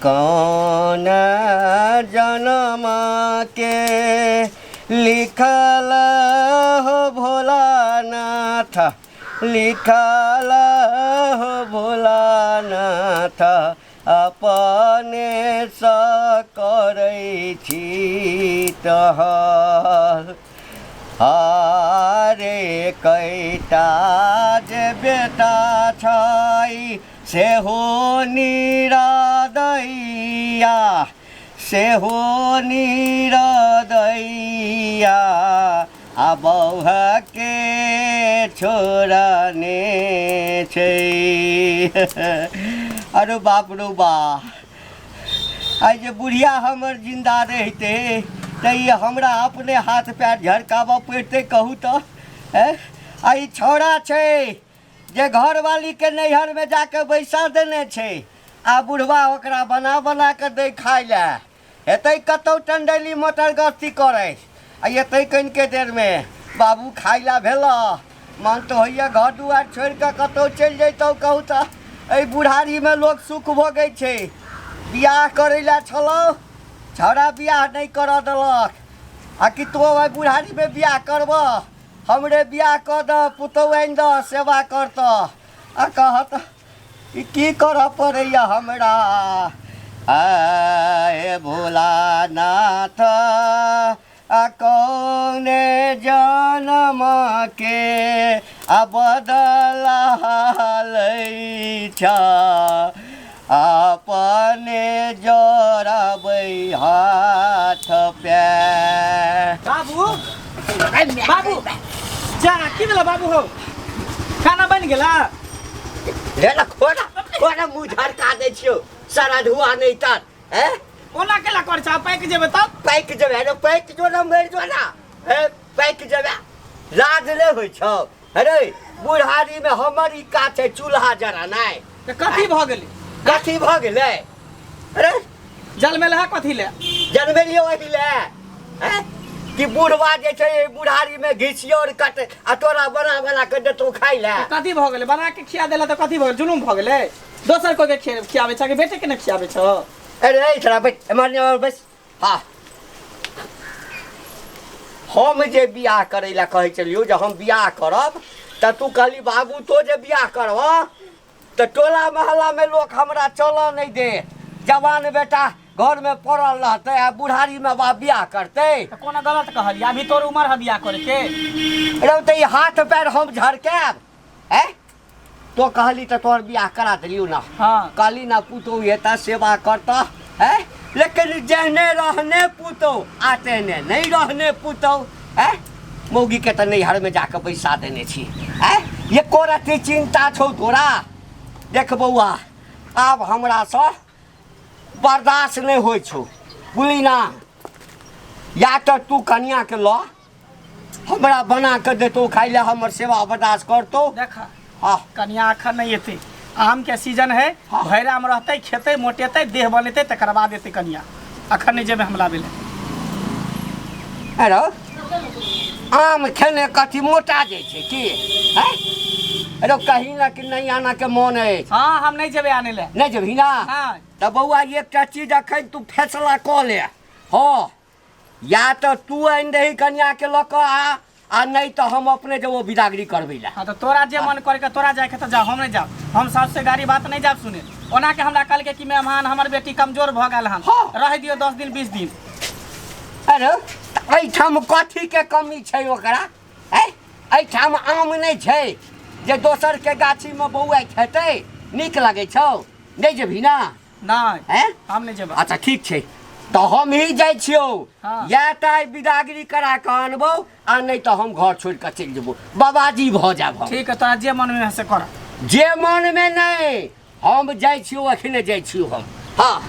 कौन जन्म के लिखल हो भोलानाथ, लिखल हो भोलानाथ, अपने स करै छी टहल। हारे कैटा जे बेटा छै सेहो निरादैया, सेहो निरादैया, आ बौहके छोड़ने छै। अरे बाप रो बा, आइ जे बुढ़िया हमर जिंदा रहिते तऽ ई हमरा अपने हाथ पैर झरकाबऽ पड़तै कहू तऽ। आई छौड़ा छै जे घरवाली के नैहर में जाके बैसा देने छै, आ बुढ़वा ओकरा बना बना के दे खाय ले। हेतै कतौ टंडेली मोटर गस्ती करे, आ एतै कनिके देर में बाबू खाय ला भेला, मन तो होइए घर दुआर छोड़ के कतौ चलि जैतौ कहू तऽ। एहि बुढ़ारी में लोग सुख भोगै छै। बियाह करै ला छलौ, छौड़ा बियाह नहीं कर देलक, आ कि तो ओहि बुढ़ारी में बियाह करब, हमरे बियाह कर द, पुतहु आनि द, सेवा करत, आ कहत की करऽ पड़ैया हमरा। आए भोलानाथ, आ कौने जन्म के आ बदला लै छ, अपने जोड़बै हाथ पैर। बाबू बाबू जा की भेल बाबू हो, खाना बनि गेला? ले ना खोना खोना मुँह झरका दै छियौ, सारा धुआं नहीं तर। ओना केला कर छा, पैक जेबै तब? पैक जेबै रे, पैक जो ना मरि जो ना, पैक जेबै लाज ले होइ छौ। अरे बुढ़ारी में हमर ई का छै चूल्हा जरा नहीं, तऽ कथी भ गेलै? कथी भ गेलै? अरे जलमे लहा कथी ले? जनमेलियो वही ले कि बुढ़वा जे छै बुढ़ारी में घिसियोर कट आ तोरा बना बना के देतौ खाइ ले। कथी भ गेलै? बना के खिया देला तऽ कथी भ गेलै? जुलुम भ गेलै? दोसर कोई के खियाबे छ कि बेटे के न खियाबे छ? अरे थोड़ा बैठ एमर बस। हाँ हम जे बियाह करे ला कहे चलियो, जे हम बियाह करब त तू कहली बाबू तो जे बियाह करब तो टोला मोहल्ला में लोग हमरा चल नहीं दे। जवान बेटा घर में पड़ल रहते आ बुढ़ारी में बा बियाह करते। तो कोना गलत कहलिया? अभी तोर उम्र है बियाह करे के। अरे तो ये हाथ पैर हम झरकेब है, तो कहली तो तोर बियाह करा दिलियो ना। हाँ कहली ना पुतो येता सेवा करता है, लेकिन जहने रहने पुतो आते ने नहीं रहने पुतो है। मौगी के तो नैहर में जाके बैसा देने छी है। ये कोरती चिंता छौ तोरा? देख बउआ, अब हमरा से बर्दाश्त नहीं हो छो, बुझली ना। या तो तू कन्या के लो, हमरा बना के देतो खाई ले, हमर सेवा बर्दाश्त करतो। देखा हाँ कन्या अखन नहीं एते, आम के सीजन है, हाँ। भैरा में रहते, खेते मोटेते, देह बनेते, तकर बाद एते कन्या। अखन नहीं जेबे हमला बेले। अरे आम खेने कथी मोटा जाइ छै की है? अरे कहीं ना कि नहीं आना के मन है। हाँ हम नहीं जेबे आने ले। नहीं जबी ना हाँ तो बउआ एकटा चीज अखन तू फैसला क ले। हाँ या तो तू आइन दही कन्या के लऽ कऽ आ नहीं तो हम अपने जब बिदागरी करबै ला। हाँ तो तोरा जे मन करे के तोरा जाए के तो जा, हम नहीं जाब। हम सास से गाड़ी बात नहीं जाब सुने। ओना के हमरा कल के कि मेहमान हमर बेटी कमजोर भ गेल हन, हाँ। रह दियो 10 दिन 20 दिन। अरे एहिठाम कथी के कमी छै ओकरा? एहिठाम आम नहीं छै जे दोसर के गाछी में बौआ खेतै? नीक लगे छौ? नहीं जेबी ना? नहीं हम नहीं जेब। अच्छा ठीक छै, तो हम ही जाइ छियौ। हाँ। या तो बिदागरी करा के अनबो, आ नहीं तो हम घर छोड़ के चल जेबो, बाबाजी भ जाब हम। ठीक है, तोरा जे मन में है से कर। जे मन में नहीं, हम जाइ छियौ, अखने जाइ छियौ हम। हाँ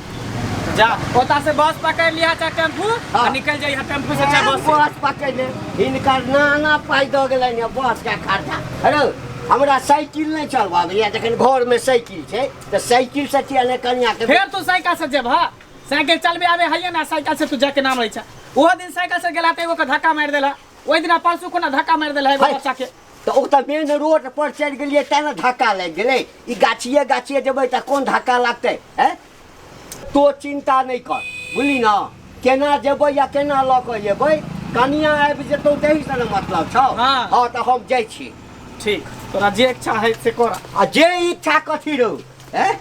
जा ओता से बस पकड़ लिया चाहे टेम्पू, हाँ। आ निकल जाइए टेम्पू से चाहे बस से। बस पकड़ ले, हिनकर नाना पाई द गेलै ने बस के खर्चा। अरे हमरा साइकिल नहीं चलबाबैया, जखन घर में साइकिल छै तो साइकिल से चले कन्या के। फिर तू साइकिल से जेब? हाँ साइकिल चलबे आवे है ना, साइकिल से तू जाके नाम रही छा। वो दिन साइकिल से गेला तो एगो के धक्का मार देला, ओइ दिन परसू कोना धक्का मार देला एगो बच्चा के। तो ओ त मेन रोड पर चढ़ गेलिए त न धक्का लग गेलै। ई गाछिए गाछिए जेबै त कोन धक्का लागतै है? तो चिंता नहीं कर बुझली ना केना जेबै या केना लऽ कऽ जेबै कनिया आबि जेतौ तही से ने मतलब छौ हाँ। हाँ तऽ हम जाइ छी ठीक तोरा जे इच्छा है से कर आ जे इच्छा कथी रहू हैं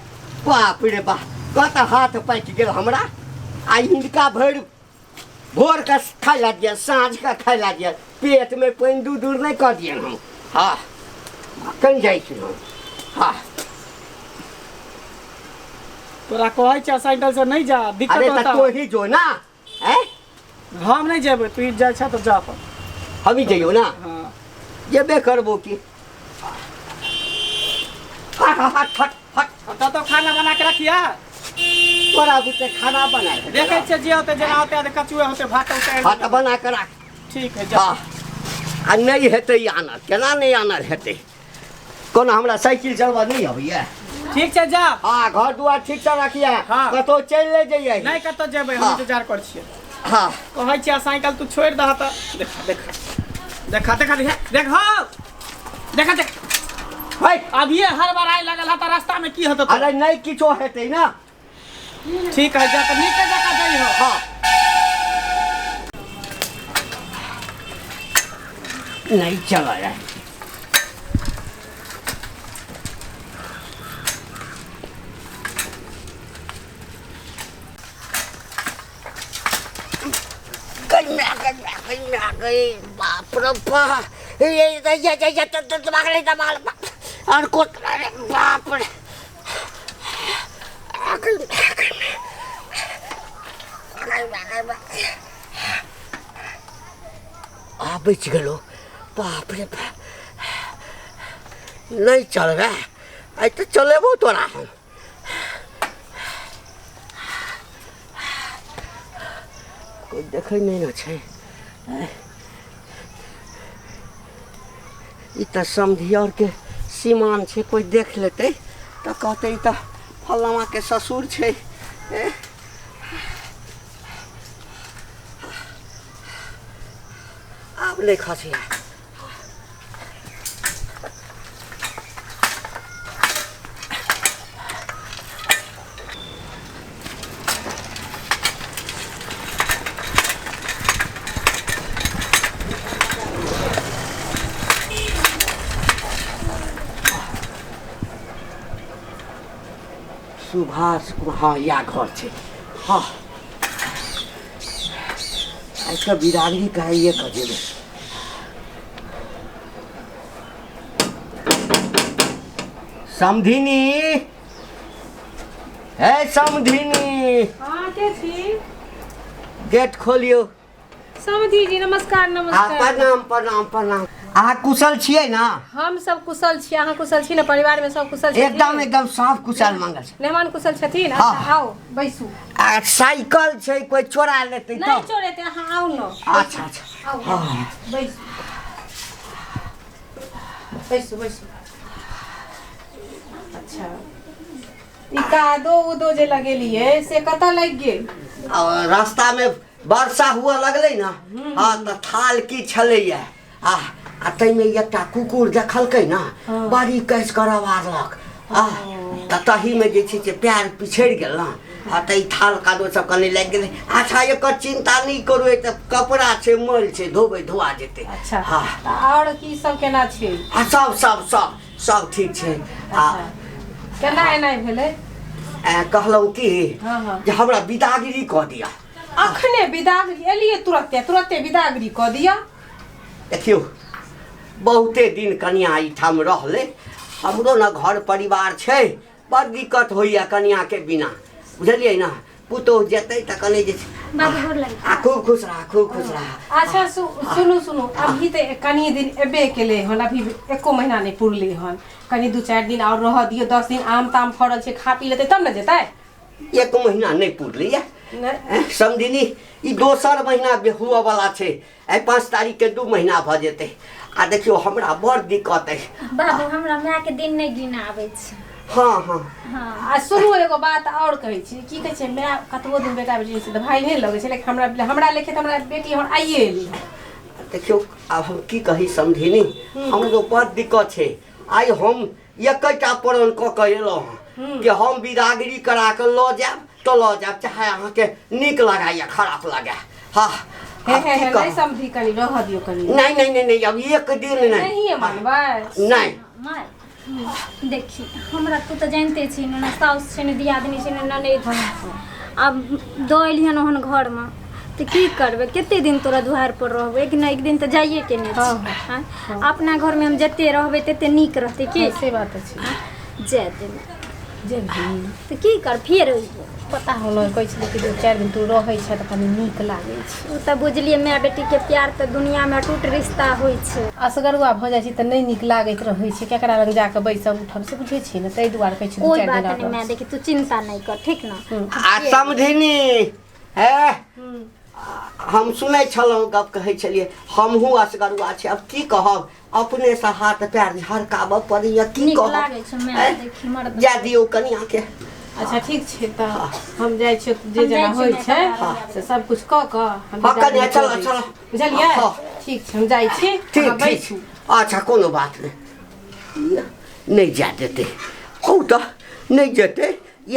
बाप रे बाप कत हाथ पाकि गेल हमरा आ हिनका भरि भोर के खाइ ला दिया साँझ के खाइ ला दिया पेट में पानि दूर नहीं कर दिए हम हाँ कहीं जाइ छी हम हाँ तोरा कहै छै साइकिल से नहीं जा दिक्कत अरे तो होता तो ही जो ना हैं हम नहीं जेबै तू जाइ छ तो जा अपन हम ही जइयो ना हाँ जेबे करबो की हट हट हट हट तो खाना बना के रखिया तोरा बुते खाना बना के देखे छै जे होते जेना होते कचुए होते भात होते हाँ तो बना के रख ठीक है जा हाँ आ नहीं हेतै आनर केना नहीं आनर हेतै कोना हमरा साइकिल चलबा नहीं अबैया ठीक छै जा हाँ घर दुआर ठीक से रखिए हाँ। कतौ चलि ले जाइए नहीं कतौ जेबै हाँ। हम इंतजार कर छियै हाँ कहै छियै साइकिल तू छोड़ि दह त देखा देखा देखा देखा देखा देखा देख है अभी हर बार आइ लगल है त रास्ता में की होतो अरे नहीं किछो हेतै ना ठीक है जा त नीचे जका जाइ हो हाँ नहीं चला है बाप रे बाप ये दिमाग नहीं दमाल और को बाप रे आ बच गलो बाप रे बाप नहीं चल रहा है आई तो चले वो तोरा हम कोई देखे नहीं ना छै ई त समधियर के सीमान छै कोई देख लेते तो कहते ई त फलामा के ससुर छै आब नहीं खसिया सुभाष हाँ या घर छे हाँ ऐसा बिरादरी का है ये कजेबे समधिनी है समधिनी हाँ के छी गेट खोलियो समझी जी नमस्कार नमस्कार प्रणाम प्रणाम प्रणाम अहाँ कुशल छियै ना हम सब कुशल छी अहाँ कुशल छी ना परिवार में सब कुशल छथिन एकदम एकदम सब कुशल मंगल छै मेहमान कुशल छथिन हाँ। अच्छा आओ बैसू आ साइकिल छै कोई चोरा लेतै नहीं तो छोड़ेते अहाँ आओ न अच्छा अच्छा आओ हाँ बैसू बैसू बैसू अच्छा ई कादो उदो जे लगेलिए से कतऽ लग गेल और रास्ता में वर्षा हुआ लगले ना हाँ तो थाल की छलैया आ तैमे एकटा कुकुर देखलकै ना हाँ। बड़ी कैस कर आवाजलक त तही में जे छै से पैर पिछड़ गेल ना आ त ई थाल कादो सब कने लागि गेलै अच्छा एकर चिंता नहीं करू ए त कपड़ा छै मैल छै धोबै धोआ जेतै अच्छा हाँ तऽ और की सब केना छै आ सब सब सब सब ठीक छै आ अच्छा केना एनाइ भेलै कहलहुँ कि हाँ हाँ जे हमरा विदागिरी कऽ दिअ अखने विदागरी एलिए तुरते तुरते विदागरी कऽ दिया देखियो बहुते दिन कनिया ठाम रहले हमरो न घर परिवार छै बड़ दिक्कत होइया कनिया के बिना बुझलियै ना पुतोह जेतै त कने जे खूब खुश रहा अच्छा सुनू सुनू अभी तो कनी दिन एबे केले हन अभी एको महीना नहीं पुरले हन कनी 2-4 दिन और रह दियो 10 दिन आम ताम फड़ल छै खा पी लेते तब न जेतै एक महीना नहीं पुरलियै समझिनी ई दोसर महीना हुआ वाला छै आई 5 तारीख के 2 महीना भ जेतै आ देखियो हमरा बड़ दिक्कत है बाबू हमरा माय के दिन नहीं गिना आबै छै हाँ हाँ आ सुनू एगो बात और कहै छी की कहै छै मैं कतबो दिन बेटा बेटी से भाई नहीं लगे छै लेकिन हमरा लेखे त हमरा बेटी हमर आइए एली देखियो अब हम की कही समझिनी हमरो बड़ दिक्कत छै आई हम एकटा प्रण क के एलहुँ कि हम विदागरी करा के लऽ जायब तो ल जाब चाहे अहाँके नीक लगा या खराब लगा। हाँ हे हे हे नहीं समझी कनी रह दियो कनी। नहीं अब एक दिन नहीं मानबै नहीं माय देखी हमरा तू तो जानते छी ना साउस छै ने दियादनी छै ने ननद अब दोइल हन ओहन घर में तो की करबे कते दिन तोरा दुआर पर रहबे कि एक दिन तो जाइए के नहीं हां अपना घर में हम जते रहबे तते नीक रहते की से बात छै जे दिन जे भी तो की कर फिर पता होलो कहै छै कि 2-4 दिन तू रहै छै त कनी नीक लागै छै। उ त बुझलिए माय बेटी के प्यार त दुनिया में टूट रिश्ता होय छै। असगरुआ भ जाइ छै त नहीं नीक लागैत रहै छै केकरा लग जाके बैसब उठब से बुझै छी न तै दुआर कहै छै 2-4 दिन। ओइ बात नहीं मैं देखी तू चिंता नहीं कर ठीक ना। आ समझिनी है हम सुनै छलहुँ गप कहै छलिए हमहूँ असगरुआ छै अब की कहब अपने से हाथ पैर झरकाब पड़ैया की कहब लागे छै मैं देखी मर्द जा दियौ कनिया के। अच्छा ठीक छै त हम जाइ छी जे जना होय छै से सब कुछ क क हम कनिया चल बुझलियै ठीक छै हम जाइ छी ठीक अच्छा कोनो बात नहीं जा देते हौ त नहीं जेते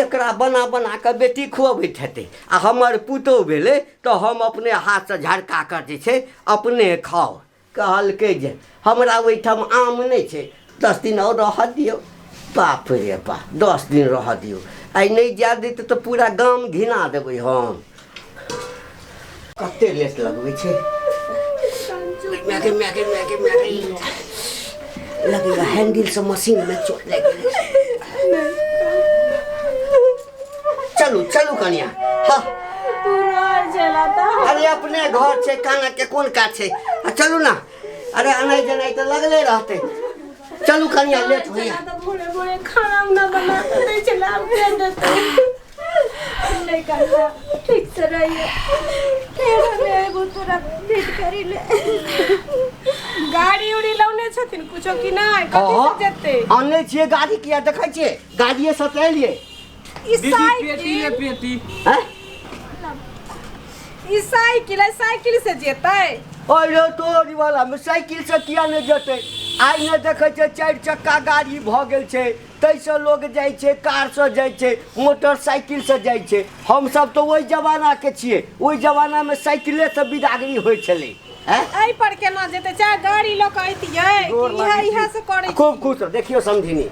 एकरा बना के बेटी खुअबैत हेतै आ हमर पुतौ भेलै तो हम अपने हाथ से झड़का कर जे छै अपने खाओ कहलकै जे हमरा ओहिठाम आम नहीं छै 10 दिन और रह दियौ। बाप रे बाप 10 दिन रह दियौ आई नहीं जा देते तो पूरा गाम घिना देबै हम। कते लेट लगबै छै मैके लगेगा हैंडल से मशीन में चोट लग गई। चलू कनिया हाँ अरे अपने घर से काना के कौन काट छै चलू ना अरे अनाई जनाई तो लगले रहते चलू कनिया लेट होइया भोरे खाना ना बना दे चला के देते नहीं करना ठीक से रहिए तेरा में एगो तोरा भेट करी ले गाड़ी उड़ी लौने छथिन कुछो कि नहीं कथि से जेते आने छिए गाड़ी किया देखै छिए गाड़िए से एलिए ई साइकिल हैं ई साइकिल से जेतै अरे तोरी वाला में साइकिल से किया नहीं जेतै आई ने देखे छै 4 चक्का गाड़ी भ गेल छै तैसे लोग जाय छै कार से जाय छै मोटरसाइकिल से जाय छै हम सब तो वही जमाना के छिए ओई जमाना में साइकिले से बिदागरी होय छलै आई पर केना जेतै चाहे गाड़ी ल के अइतियै इहा से करै खूब खुश देखियो समझिनी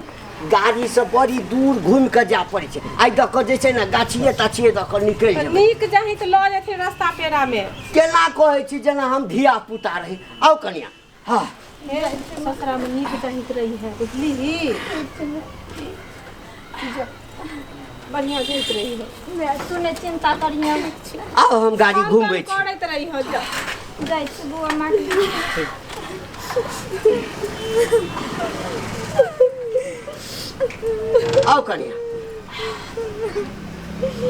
गाड़ी से बड़ी दूर घूम के जा पड़े छै आई द के जे छै ना गाछिए ताछिए द के निकल जेबै नीक जही त ल जेथिन रास्ता पेरा में केना कहै छी जेना हम धिया पुता रही आउ कनिया हां ससुरा में नीक जही रही है बुझली बढ़िया देख रही है मैं तूने चिंता करिया आओ हम गाड़ी घूमबै छी करैत रही हो जाय छी बुआ माटी आओ कनिया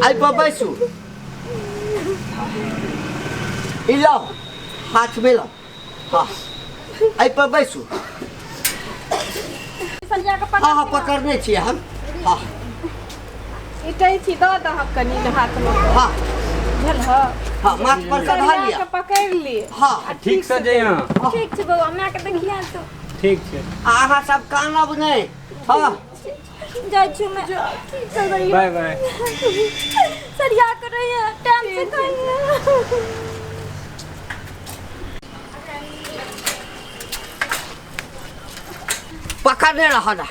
आई पर बैसू इलो हाथ में लो हाँ आई पर बैसू हाँ पकड़ने छिए हम हाँ इटै छी द दहक कनी हाथ में हाँ झल हाँ हाँ माथ पर से धर लिया पकड़ ली हाँ ठीक से जइया ठीक छै बउआ मैं के देखिया तो ठीक छै अहाँ सब कानब नहीं हाँ जाय छी मैं ठीक से रहिए बाय बाय सरिया कर रही है टाइम से खाइए पकड़ने रहना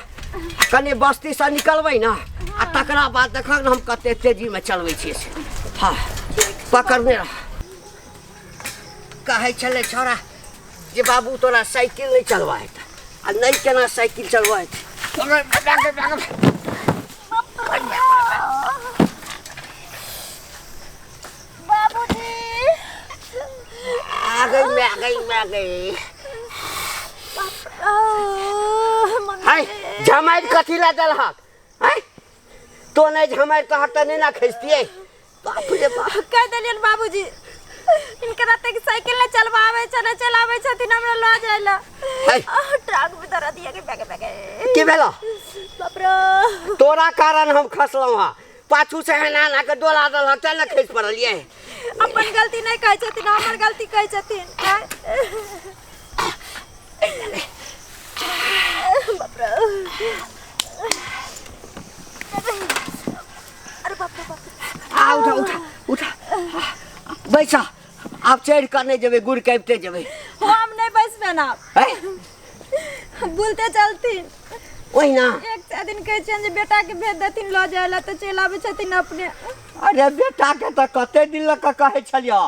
कने बस्ती से निकलबै ना आ तकरा बाद देखब हम कते तेजी में चलबै छियै से हाँ पकड़ने रह कहै छलै छोरा जे बाबू तोरा साइकिल नहीं चलवाए आ नहीं केना साइकिल चलवाए बाबूजी आ गई हाय झमाइल कथी ला देलहक हाय तो नहीं झमाइल कहत त नहीं ना खैसतिए बाप रे बाप कह देलियन बाबूजी इनके राते की साइकिल न चलावे छथिन हमरा ल जाइला ट्रक में धरा दिया के बैगे की भेला बाप रे तोरा कारण हम खसलौ हां पाछू से ना के डोला दल त न खैस पड़लिए अपन गलती नहीं कहै छथिन हमर गलती कहै छथिन बाप रे अरे आ उठा उठा उठा बैसा आप चढ़ कर नहीं जबे गुड़ कैबते जबे हम नहीं बैसबे ना बोलते चलती वही ना एक दिन कहे जे बेटा के भेज देथिन ल जायला तो चल आबे छथिन अपने। अरे बेटा के तो कते दिन लग कहे छलिया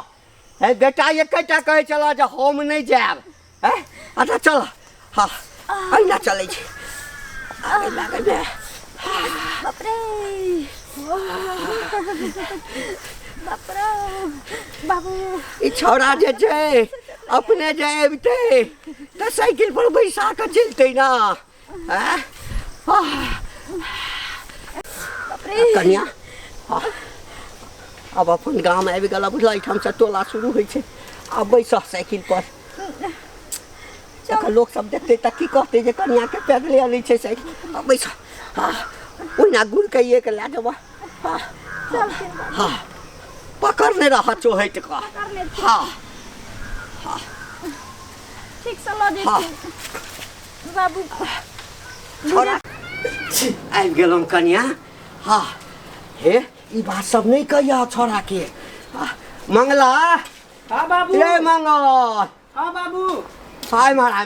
है बेटा एकटा कहे चला जे हम नहीं जाब है अच्छा चल हाँ अहिना चलै छी आगे लागे बे बाप रे बाप रे बाबू ई छोरा जे छै अपने जाबते तो साइकिल पर बैसा के चलते ना हैं कन्या अब अपन गाँव आबि गेल बुझल एहिठाम से टोला शुरू होइ छै अब बैसा साइकिल पर तखन लोग सब देखते त की कहते जे कन्या के पैदले आनै छै साइकिल अब बैसा हाँ ओहिना गुड़ कहिए के ला देबा हाँ हाँ पकड़ने रहा चोहट का हाँ हाँ ठीक से ल जेथिन बाबू छोरा आबि गेलहुँ कन्या हाँ हे ई बात सब नहीं कहिया छोरा के मंगला हाँ बाबू रे मंगल हाँ बाबू हाय मारा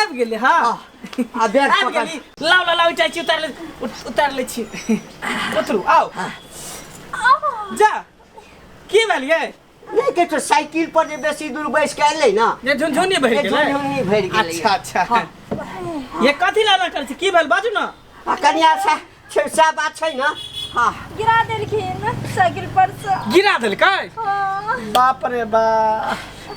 आबि गेली हाँ आ बैग आबि पकड़ गेली लाउ लाउ चाची उतार ले छी उतरू आओ जा की भेल ये नहीं के तो साइकिल पर जे बेसी दूर बैस के एलै ना ये झुनझुनी भरि गेलै झुनझुनी भरि गेलै अच्छा अच्छा ये कथी लाना कर छी की भेल बाजू ना आ कन्या से बात छै ना हाँ गिरा देलखिन साइकिल पर से गिरा देलकै हाँ बाप रे बा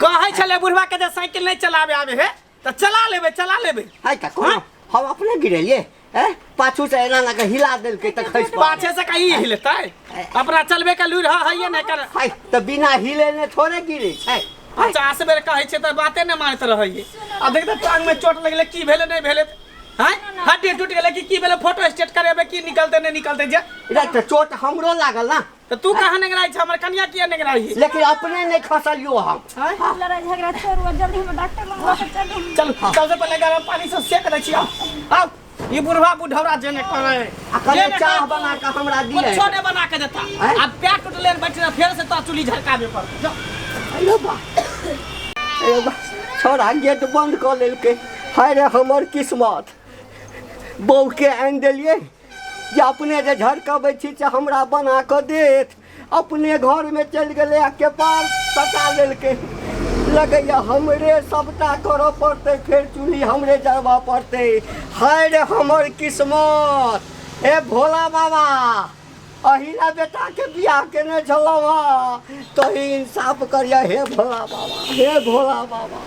कहै छले बुढ़वा के जे साइकिल नहीं चलावे आवे है तो चला लेबे है का कोनो हम अपने गिरेलिए हैं पाछू से एना लगा हिला देलकै त खैस पाछे से कहीं हिलतै अपना चलबे के लूर है नहीं कर है त बिना हिले ने थोड़े गिरे छै 50 बेर कहै छै त बाते नहीं मानत रहै अब देख त टांग में चोट लगले की भेले नहीं भेले हैं हड्डी टूट गेले की भेले फोटो स्टेट करेबे की निकलते नहीं निकलते जे रे त चोट हमरो लागल ना तो तू कहां नहीं गिराई छ हमर कन्या किया नहीं गिराई लेकिन अपने नहीं खसलियो हम लड़ाई झगड़ा छोड़ जल्दी हम डॉक्टर लग लेके चलो चल सबसे पहले गरम पानी से सेक दै छी आओ ये बुढ़वा बुढ़ौरा जेने करे अकले चाह बना के हमरा दिए छोटे बना के देता अब पैर टूटले बैठे फिर से तो चुली झरकाबे पर अरे बा छोरा गेट बंद कर लेलकै हाय रे हमर किस्मत बहू के आनि देलिए जे अपने जे झरकबै छी से हमरा बना के देत अपने घर में चलि गेलै आ के पार सटा लेलकै लगैया हमरे सबटा करऽ पड़तै फेर चूल्ही हमरे जरबा पड़तै हाय रे हमर किस्मत हे भोला बाबा अहिला बेटा के बियाह केने छलहुँ तो इंसाफ करिया हे भोला बाबा हे भोला बाबा।